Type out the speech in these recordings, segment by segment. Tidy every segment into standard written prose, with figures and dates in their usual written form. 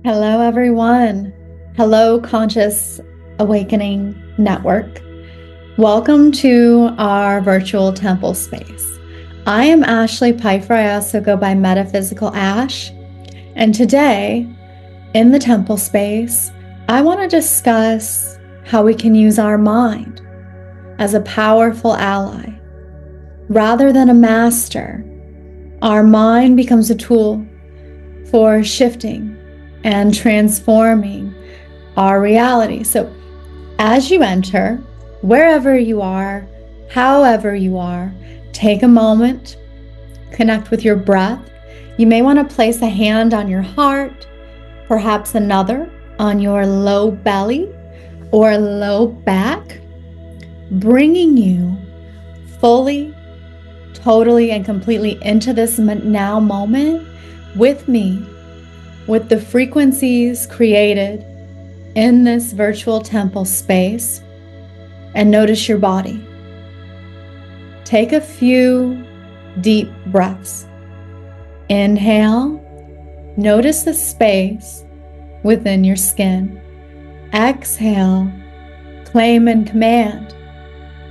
Hello, everyone. Hello, Conscious Awakening Network. Welcome to our virtual temple space. I am Ashlea Piefer. I also go by Metaphysical Ash. And today, in the temple space, I want to discuss how we can use our mind as a powerful ally. Rather than a master, our mind becomes a tool for shifting and transforming our reality. So as you enter, wherever you are, however you are, take a moment, connect with your breath. You may want to place a hand on your heart, perhaps another on your low belly or low back, bringing you fully, totally, and completely into this now moment with me, with the frequencies created in this virtual temple space, and notice your body. Take a few deep breaths. Inhale, notice the space within your skin. Exhale, claim and command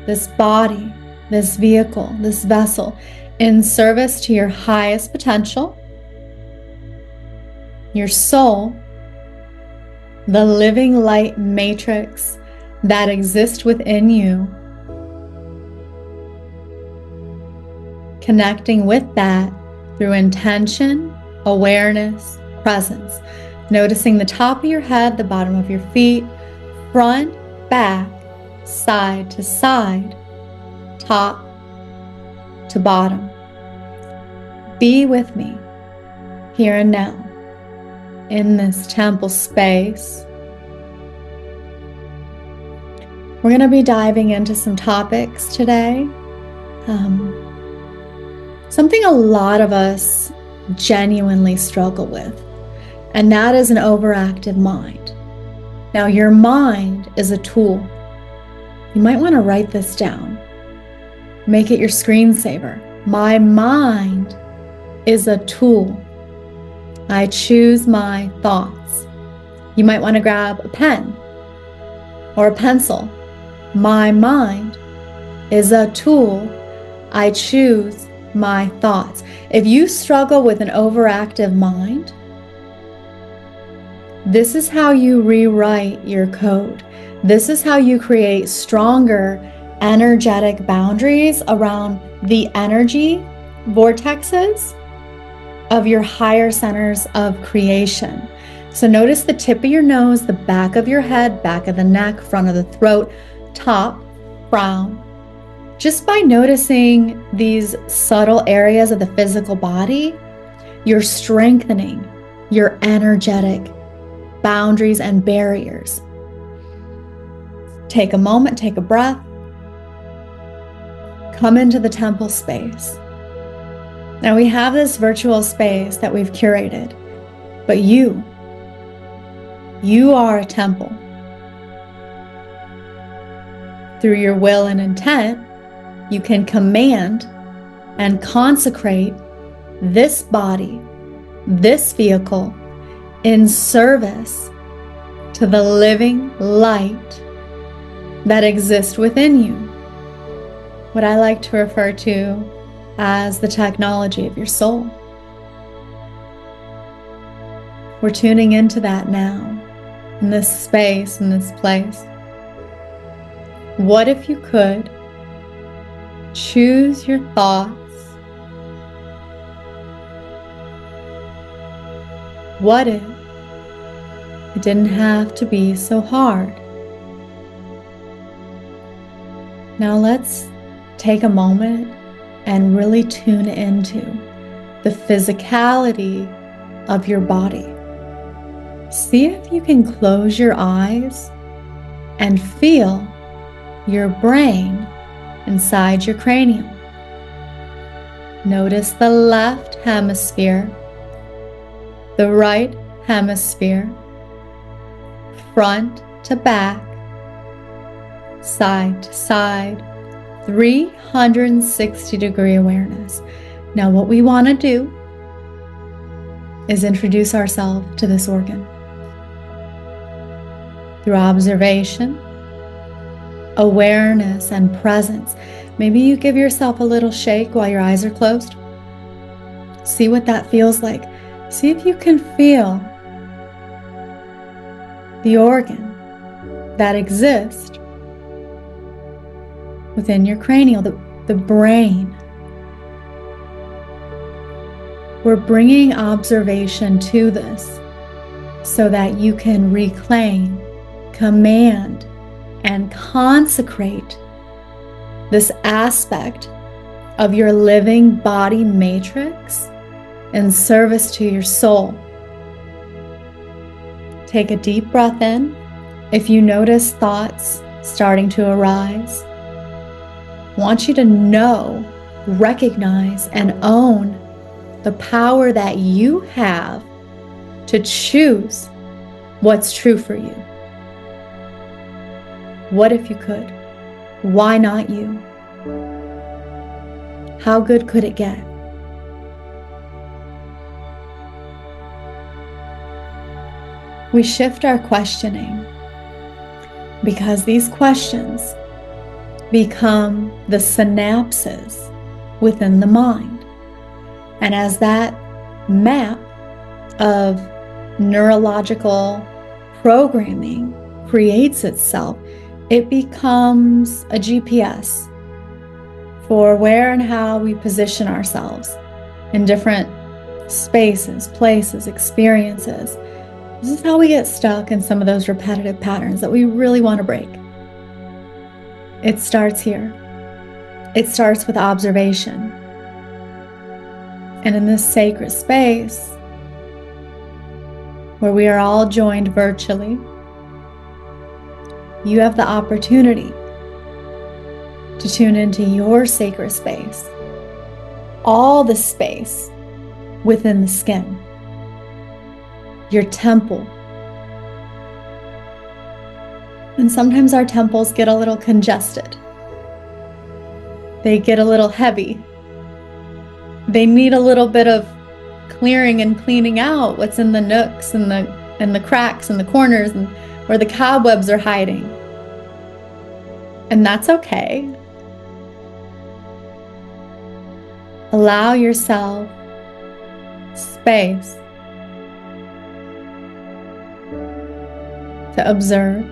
this body, this vehicle, this vessel in service to your highest potential, your soul, the living light matrix that exists within you, connecting with that through intention, awareness, presence, noticing the top of your head, the bottom of your feet, front, back, side to side, top to bottom. Be with me here and now in this temple space. We're going to be diving into some topics today. Something a lot of us genuinely struggle with, and that is an overactive mind. Now, your mind is a tool. You might want to write this down. Make it your screensaver. My mind is a tool. I choose my thoughts. You might want to grab a pen or a pencil. My mind is a tool. I choose my thoughts. If you struggle with an overactive mind, this is how you rewrite your code. This is how you create stronger energetic boundaries around the energy vortexes of your higher centers of creation. So notice the tip of your nose, the back of your head, back of the neck, front of the throat, top, crown. Just by noticing these subtle areas of the physical body, you're strengthening your energetic boundaries and barriers. Take a moment, take a breath. Come into the temple space. Now we have this virtual space that we've curated, but you are a temple. Through your will and intent, you can command and consecrate this body, this vehicle, in service to the living light that exists within you. What I like to refer to as the technology of your soul. We're tuning into that now, in this space, in this place. What if you could choose your thoughts? What if it didn't have to be so hard? Now let's take a moment and really tune into the physicality of your body. See if you can close your eyes and feel your brain inside your cranium. Notice the left hemisphere, the right hemisphere, front to back, side to side, 360-degree awareness. Now what we want to do is introduce ourselves to this organ. through observation, awareness, and presence. Maybe you give yourself a little shake while your eyes are closed. See what that feels like. See if you can feel the organ that exists within your cranial, the brain. We're bringing observation to this so that you can reclaim, command, and consecrate this aspect of your living body matrix in service to your soul. Take a deep breath in. If you notice thoughts starting to arise, I want you to know, recognize, and own the power that you have to choose what's true for you. What if you could? Why not you? How good could it get? We shift our questioning because these questions become the synapses within the mind. And as that map of neurological programming creates itself, it becomes a GPS for where and how we position ourselves in different spaces, places, experiences. This is how we get stuck in some of those repetitive patterns that we really want to break. It starts here. It starts with observation. And in this sacred space, where we are all joined virtually, you have the opportunity to tune into your sacred space, all the space within the skin, your temple. And sometimes our temples get a little congested. They get a little heavy. They need a little bit of clearing and cleaning out what's in the nooks and the cracks and the corners and where the cobwebs are hiding. And that's okay. Allow yourself space to observe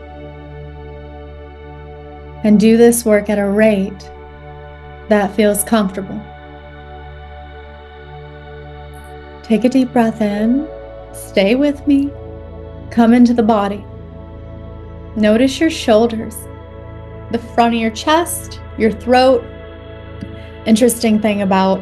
and do this work at a rate that feels comfortable. Take a deep breath in, stay with me, come into the body. Notice your shoulders, the front of your chest, your throat. Interesting thing about,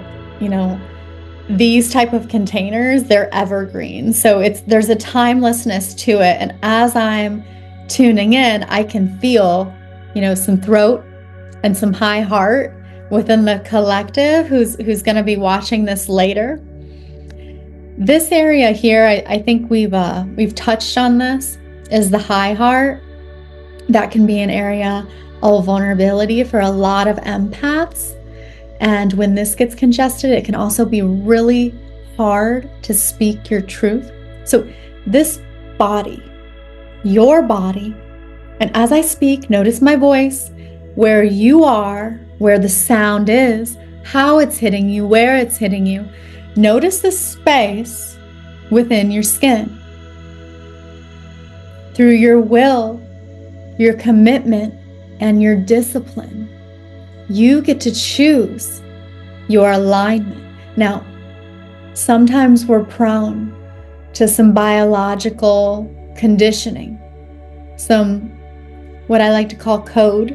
these type of containers, they're evergreen. So there's a timelessness to it. And as I'm tuning in, I can feel, some throat and some high heart within the collective who's going to be watching this later. This area here, I think we've touched on this, is the high heart. That can be an area of vulnerability for a lot of empaths. And when this gets congested, it can also be really hard to speak your truth. So this body, your body, and as I speak, notice my voice, where you are, where the sound is, how it's hitting you, where it's hitting you. Notice the space within your skin. Through your will, your commitment, and your discipline, you get to choose your alignment. Now, sometimes we're prone to some biological conditioning, some what I like to call code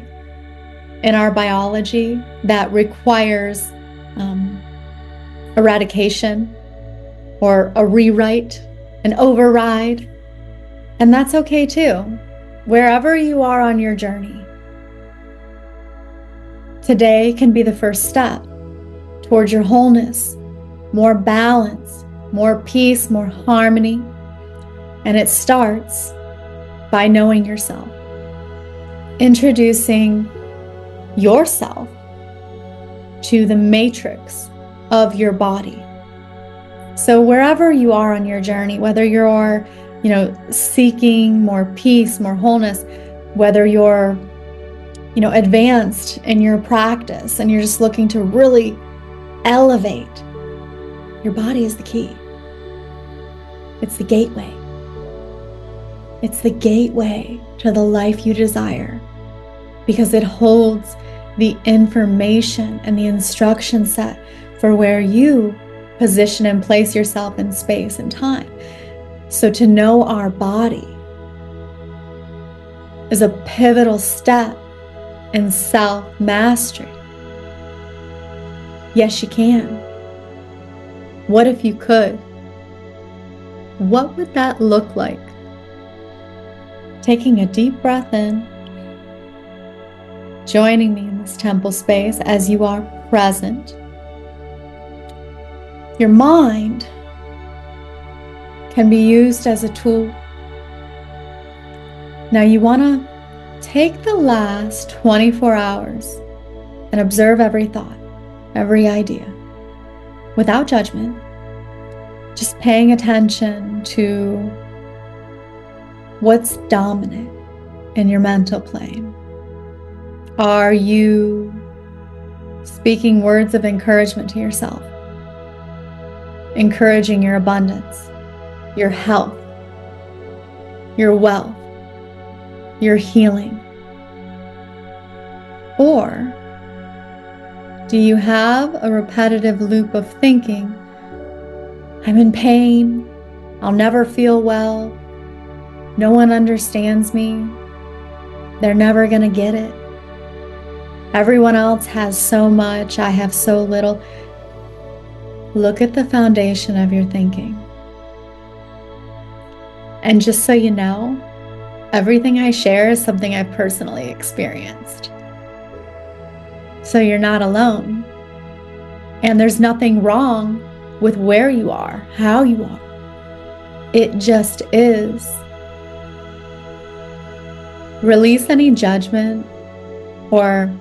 in our biology that requires eradication or a rewrite, an override. And that's okay too. Wherever you are on your journey, today can be the first step towards your wholeness, more balance, more peace, more harmony. And it starts by knowing yourself, introducing yourself to the matrix of your body. So wherever you are on your journey, whether you're seeking more peace, more wholeness, whether you're, advanced in your practice and you're just looking to really elevate, your body is the key. It's the gateway. It's the gateway to the life you desire because it holds the information and the instruction set for where you position and place yourself in space and time. So to know our body is a pivotal step in self-mastery. Yes, you can. What if you could? What would that look like? Taking a deep breath in, joining me in this temple space as you are present. Your mind can be used as a tool. Now you want to take the last 24 hours and observe every thought, every idea, without judgment, just paying attention to what's dominant in your mental plane. Are you speaking words of encouragement to yourself? Encouraging your abundance, your health, your wealth, your healing? Or do you have a repetitive loop of thinking, I'm in pain, I'll never feel well, no one understands me, they're never gonna get it, everyone else has so much, I have so little? Look at the foundation of your thinking. And just so you know, everything I share is something I've personally experienced. So you're not alone. And there's nothing wrong with where you are, how you are. It just is. Release any judgment or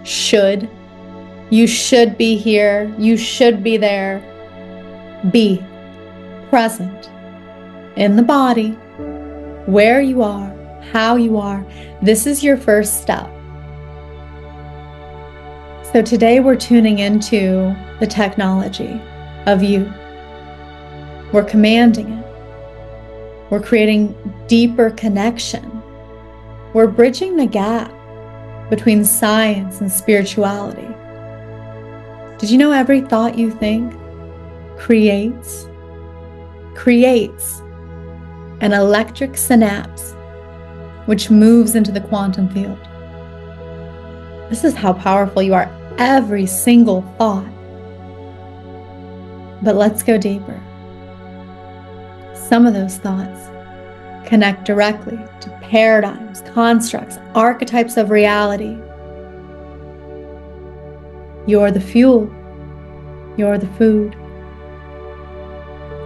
should. You should be here. You should be there. Be present in the body, where you are, how you are. This is your first step. So today we're tuning into the technology of you. We're commanding it. We're creating deeper connection. We're bridging the gap between science and spirituality. Did you know every thought you think creates an electric synapse which moves into the quantum field? This is how powerful you are, every single thought. But let's go deeper. Some of those thoughts connect directly to paradigms, constructs, archetypes of reality. You're the fuel. You're the food.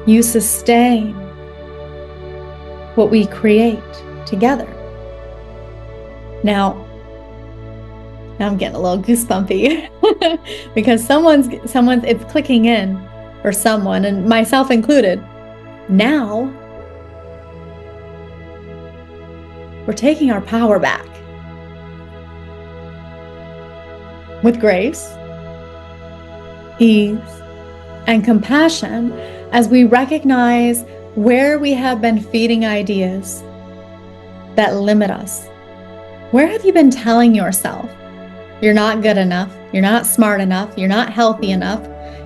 You sustain what we create together. Now I'm getting a little goosebumpy because someone's it's clicking in for someone, and myself included. Now we're taking our power back with grace, ease, and compassion as we recognize where we have been feeding ideas that limit us. Where have you been telling yourself you're not good enough, you're not smart enough, you're not healthy enough,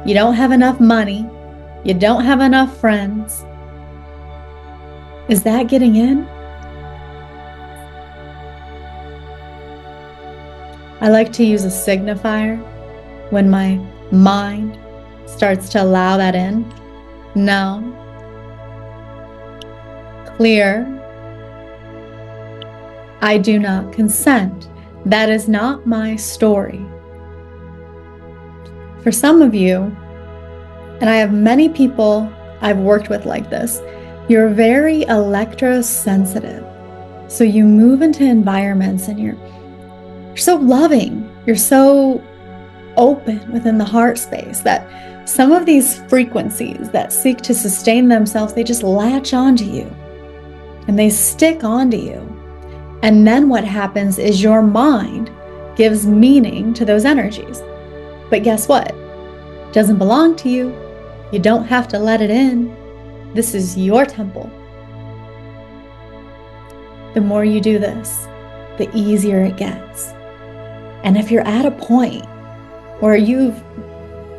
you don't have enough money, you don't have enough friends? Is that getting in? I like to use a signifier when my mind starts to allow that in. No. Clear. I do not consent. That is not my story. For some of you, and I have many people I've worked with like this, you're very electrosensitive. So you move into environments and you're so loving, you're so open within the heart space that some of these frequencies that seek to sustain themselves, they just latch onto you. and they stick onto you. And then what happens is your mind gives meaning to those energies. But guess what? It doesn't belong to you. You don't have to let it in. This is your temple. The more you do this, the easier it gets. And if you're at a point where you've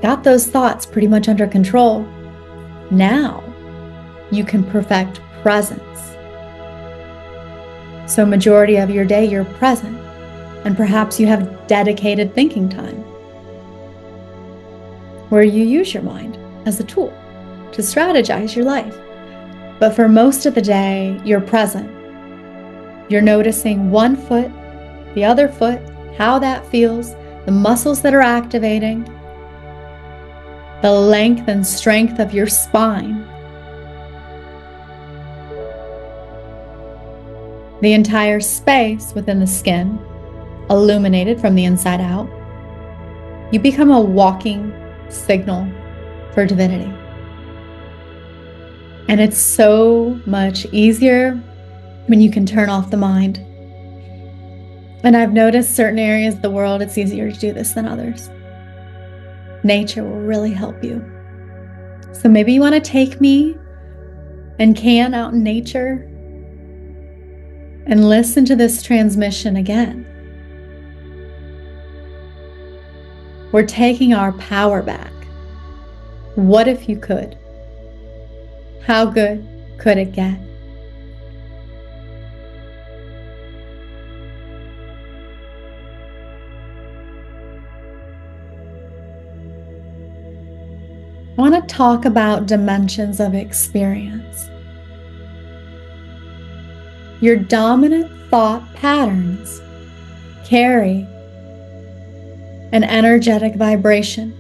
got those thoughts pretty much under control, now you can perfect presence. So majority of your day, you're present, and perhaps you have dedicated thinking time where you use your mind as a tool to strategize your life. But for most of the day, you're present. You're noticing one foot, the other foot, how that feels, the muscles that are activating, the length and strength of your spine, the entire space within the skin, illuminated from the inside out. You become a walking signal for divinity. And it's so much easier when you can turn off the mind. And I've noticed certain areas of the world, it's easier to do this than others. Nature will really help you. So maybe you want to take me and Can out in nature and listen to this transmission again. We're taking our power back. What if you could? How good could it get? I want to talk about dimensions of experience. Your dominant thought patterns carry an energetic vibration.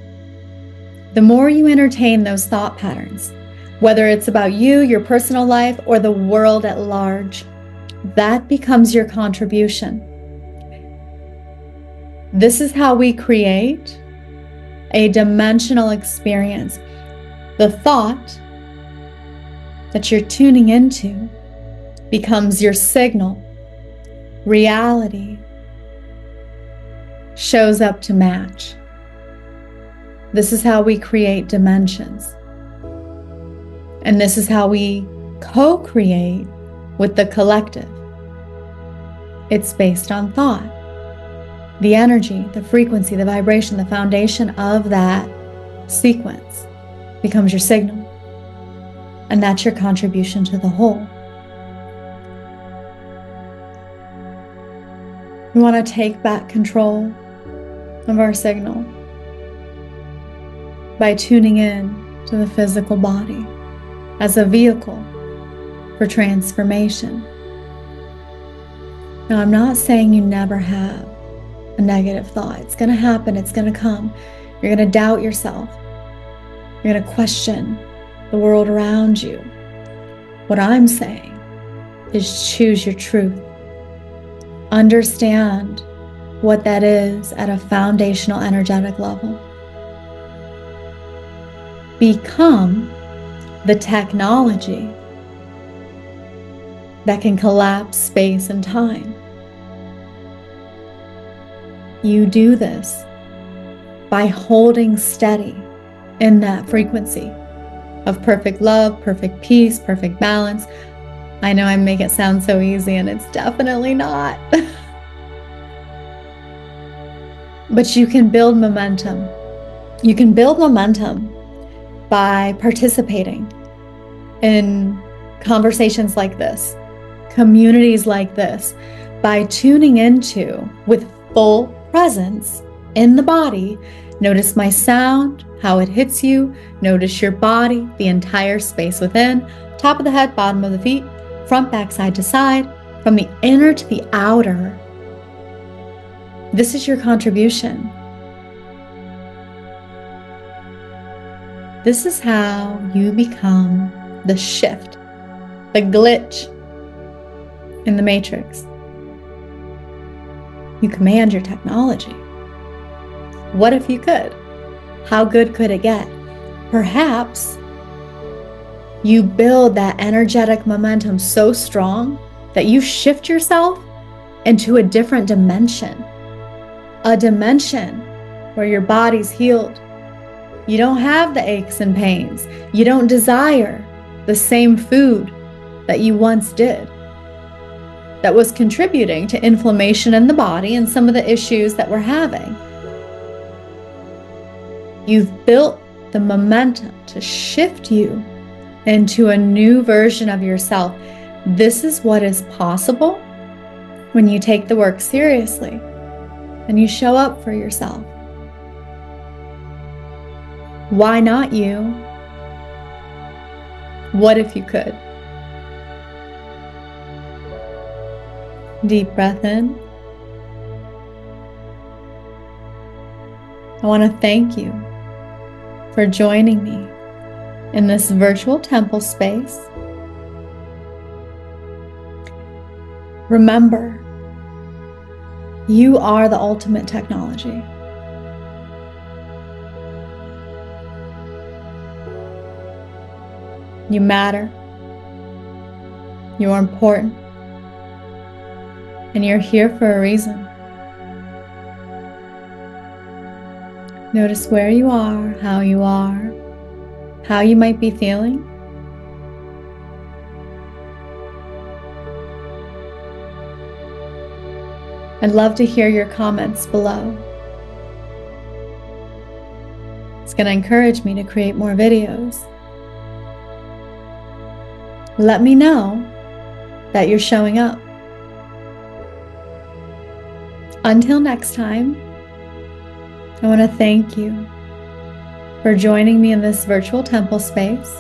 The more you entertain those thought patterns, whether it's about you, your personal life, or the world at large, that becomes your contribution. This is how we create a dimensional experience. The thought that you're tuning into becomes your signal. Reality shows up to match. This is how we create dimensions. And this is how we co-create with the collective. It's based on thought. The energy, the frequency, the vibration, the foundation of that sequence becomes your signal. And that's your contribution to the whole. We want to take back control of our signal by tuning in to the physical body as a vehicle for transformation. Now, I'm not saying you never have a negative thought. It's going to happen. It's going to come. You're going to doubt yourself. You're going to question the world around you. What I'm saying is choose your truth. Understand what that is at a foundational energetic level. Become the technology that can collapse space and time. You do this by holding steady in that frequency of perfect love, perfect peace, perfect balance. I know I make it sound so easy, and it's definitely not. But you can build momentum. You can build momentum by participating in conversations like this, communities like this, by tuning into with full presence in the body. Notice my sound, how it hits you. Notice your body, the entire space within, top of the head, bottom of the feet, front, back, side to side, from the inner to the outer. This is your contribution. This is how you become the shift, the glitch in the matrix. You command your technology. What if you could? How good could it get? Perhaps You build that energetic momentum so strong that you shift yourself into a different dimension. A dimension where your body's healed. You don't have the aches and pains. You don't desire the same food that you once did, that was contributing to inflammation in the body and some of the issues that we're having. You've built the momentum to shift you into a new version of yourself. This is what is possible when you take the work seriously and you show up for yourself. Why not you? What if you could? Deep breath in. I want to thank you for joining me in this virtual temple space. Remember, you are the ultimate technology. You matter. You're important. And you're here for a reason. Notice where you are, how you might be feeling. I'd love to hear your comments below. It's going to encourage me to create more videos. Let me know that you're showing up. Until next time, I want to thank you for joining me in this virtual temple space.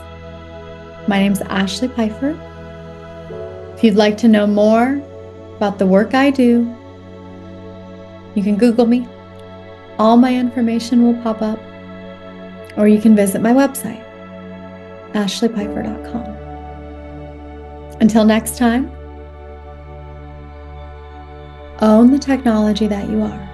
My name's Ashlea Piefer. If you'd like to know more about the work I do, you can Google me. All my information will pop up. Or you can visit my website, ashleapiefer.com. Until next time, own the technology that you are.